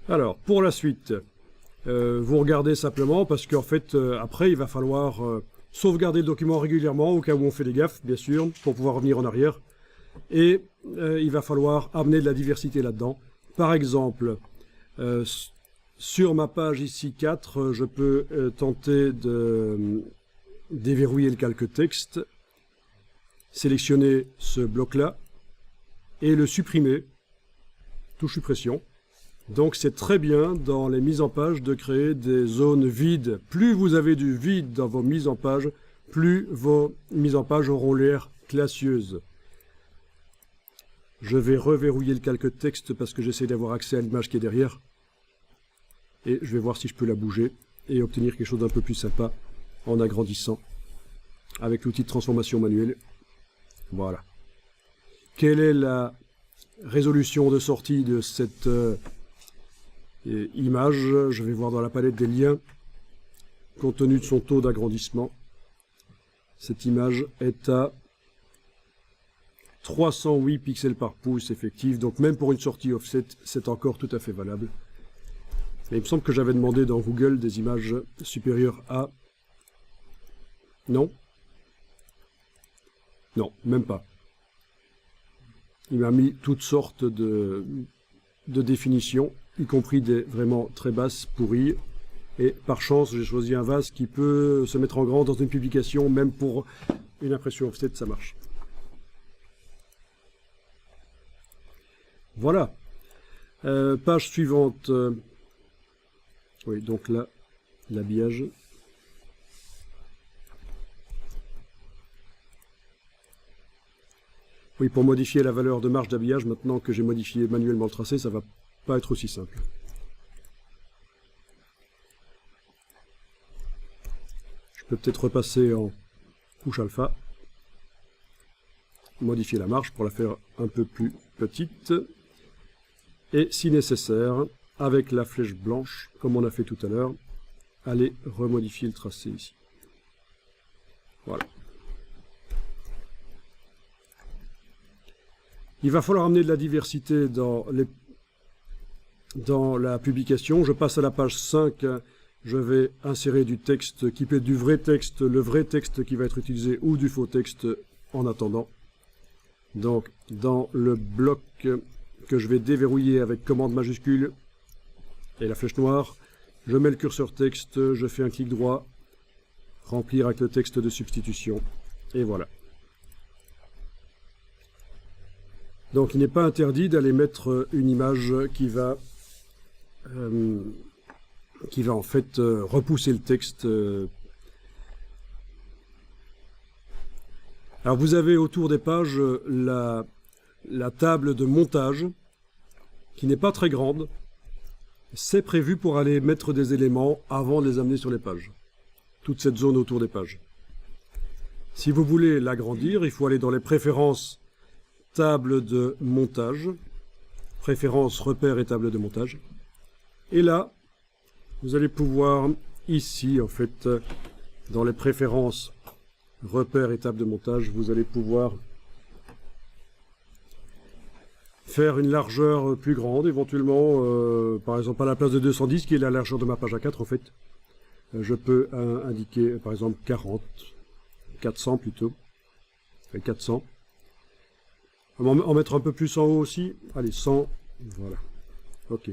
Alors, pour la suite, vous regardez simplement parce qu'en fait, après, il va falloir sauvegarder le document régulièrement au cas où on fait des gaffes, bien sûr, pour pouvoir revenir en arrière. Et il va falloir amener de la diversité là-dedans. Par exemple, sur ma page ici 4, je peux tenter de déverrouiller le calque texte, sélectionner ce bloc-là et le supprimer, touche suppression. Donc c'est très bien dans les mises en page de créer des zones vides. Plus vous avez du vide dans vos mises en page, plus vos mises en page auront l'air classieuses. Je vais reverrouiller le calque texte parce que j'essaie d'avoir accès à l'image qui est derrière. Et je vais voir si je peux la bouger et obtenir quelque chose d'un peu plus sympa en agrandissant avec l'outil de transformation manuelle. Voilà. Quelle est la résolution de sortie de cette image? Je vais voir dans la palette des liens. Compte tenu de son taux d'agrandissement, cette image est à 308 pixels par pouce effectif. Donc même pour une sortie offset, c'est encore tout à fait valable. Et il me semble que j'avais demandé dans Google des images supérieures à... Non? Non, même pas. Il m'a mis toutes sortes de définitions, y compris des vraiment très basses pourries. Et par chance, j'ai choisi un vase qui peut se mettre en grand dans une publication, même pour une impression offset, ça marche. Voilà. Page suivante. Oui, donc là, l'habillage. Oui, pour modifier la valeur de marge d'habillage, maintenant que j'ai modifié manuellement le tracé, ça va pas être aussi simple. Je peux peut-être repasser en couche alpha, modifier la marge pour la faire un peu plus petite, et si nécessaire, avec la flèche blanche, comme on a fait tout à l'heure, aller remodifier le tracé ici. Voilà. Il va falloir amener de la diversité dans la publication. Je passe à la page 5. Je vais insérer du texte qui peut être du vrai texte, le vrai texte qui va être utilisé, ou du faux texte en attendant. Donc, dans le bloc que je vais déverrouiller avec commande majuscule et la flèche noire, je mets le curseur texte, je fais un clic droit, remplir avec le texte de substitution, et voilà. Donc il n'est pas interdit d'aller mettre une image qui va en fait repousser le texte. Alors vous avez autour des pages la table de montage qui n'est pas très grande. C'est prévu pour aller mettre des éléments avant de les amener sur les pages. Toute cette zone autour des pages. Si vous voulez l'agrandir, il faut aller dans les préférences table de montage, préférences repères et table de montage. Et là, vous allez pouvoir, ici en fait, dans les préférences repères et table de montage, vous allez pouvoir faire une largeur plus grande, éventuellement, par exemple à la place de 210, qui est la largeur de ma page A4 en fait. Je peux indiquer par exemple 40, 400 plutôt, 400. En mettre un peu plus en haut aussi. Allez, 100. Voilà. OK.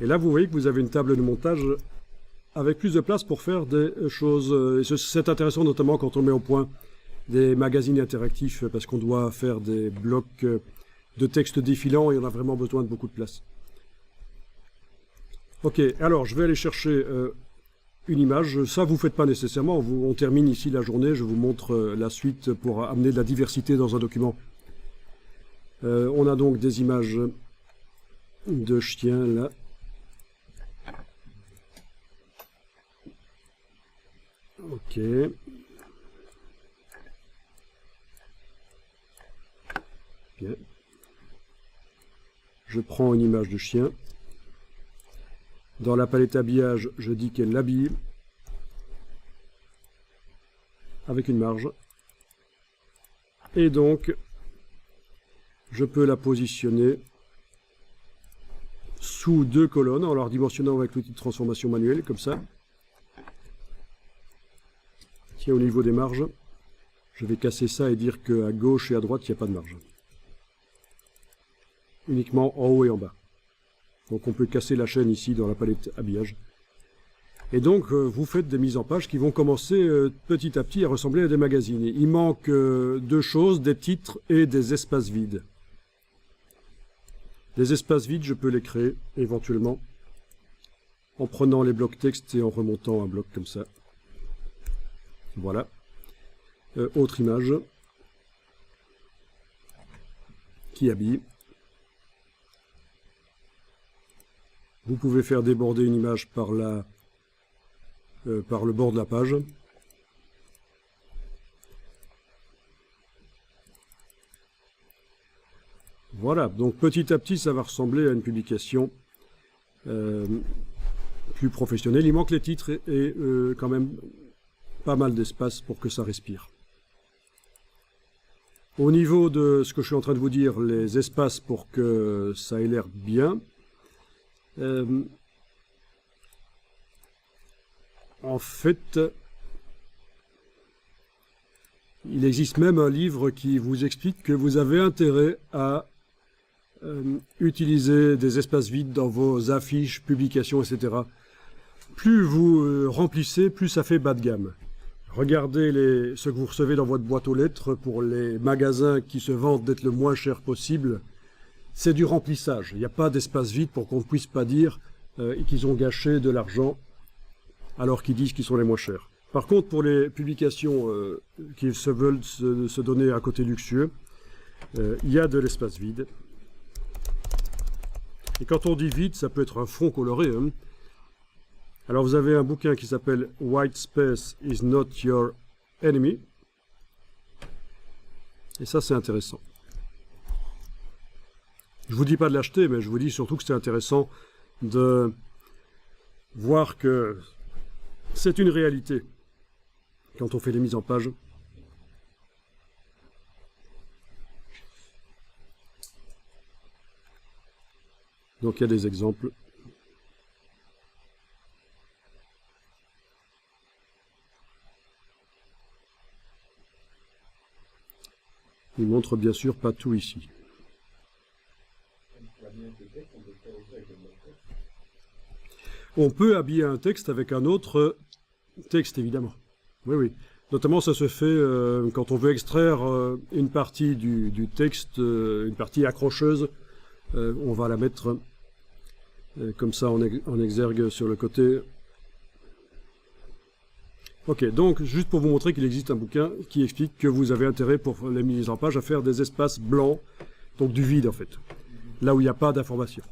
Et là, vous voyez que vous avez une table de montage avec plus de place pour faire des choses. Et c'est intéressant notamment quand on met au point des magazines interactifs parce qu'on doit faire des blocs de texte défilant et on a vraiment besoin de beaucoup de place. OK. Alors, je vais aller chercher une image. Ça, vous ne faites pas nécessairement. On termine ici la journée. Je vous montre la suite pour amener de la diversité dans un document. On a donc des images de chiens là. Ok. Bien. Je prends une image de chien. Dans la palette habillage, je dis qu'elle l'habille avec une marge. Et donc, je peux la positionner sous 2 colonnes en leur dimensionnant avec l'outil de transformation manuelle, comme ça. Tiens, au niveau des marges, je vais casser ça et dire qu'à gauche et à droite, il n'y a pas de marge. Uniquement en haut et en bas. Donc on peut casser la chaîne ici dans la palette habillage. Et donc vous faites des mises en page qui vont commencer petit à petit à ressembler à des magazines. Il manque 2 choses, des titres et des espaces vides. Les espaces vides, je peux les créer éventuellement en prenant les blocs texte et en remontant un bloc comme ça. Voilà. Autre image qui habille. Vous pouvez faire déborder une image par le bord de la page. Voilà, donc petit à petit, ça va ressembler à une publication plus professionnelle. Il manque les titres et quand même pas mal d'espace pour que ça respire. Au niveau de ce que je suis en train de vous dire, les espaces pour que ça ait l'air bien, en fait, il existe même un livre qui vous explique que vous avez intérêt à utiliser des espaces vides dans vos affiches, publications, etc. Plus vous remplissez, plus ça fait bas de gamme. Regardez ce que vous recevez dans votre boîte aux lettres pour les magasins qui se vantent d'être le moins cher possible. C'est du remplissage. Il n'y a pas d'espace vide pour qu'on ne puisse pas dire qu'ils ont gâché de l'argent alors qu'ils disent qu'ils sont les moins chers. Par contre, pour les publications qui veulent se donner un côté luxueux, il y a de l'espace vide. Et quand on dit vide, ça peut être un fond coloré. Hein. Alors vous avez un bouquin qui s'appelle « White Space is not your enemy ». Et ça, c'est intéressant. Je ne vous dis pas de l'acheter, mais je vous dis surtout que c'est intéressant de voir que c'est une réalité quand on fait des mises en page. Donc il y a des exemples. Il montre bien sûr pas tout ici. On peut habiller un texte avec un autre texte, évidemment. Oui, oui. Notamment, ça se fait quand on veut extraire une partie du texte, une partie accrocheuse. On va la mettre comme ça en exergue sur le côté. Ok, donc juste pour vous montrer qu'il existe un bouquin qui explique que vous avez intérêt pour les mises en page à faire des espaces blancs, donc du vide en fait, là où il n'y a pas d'information.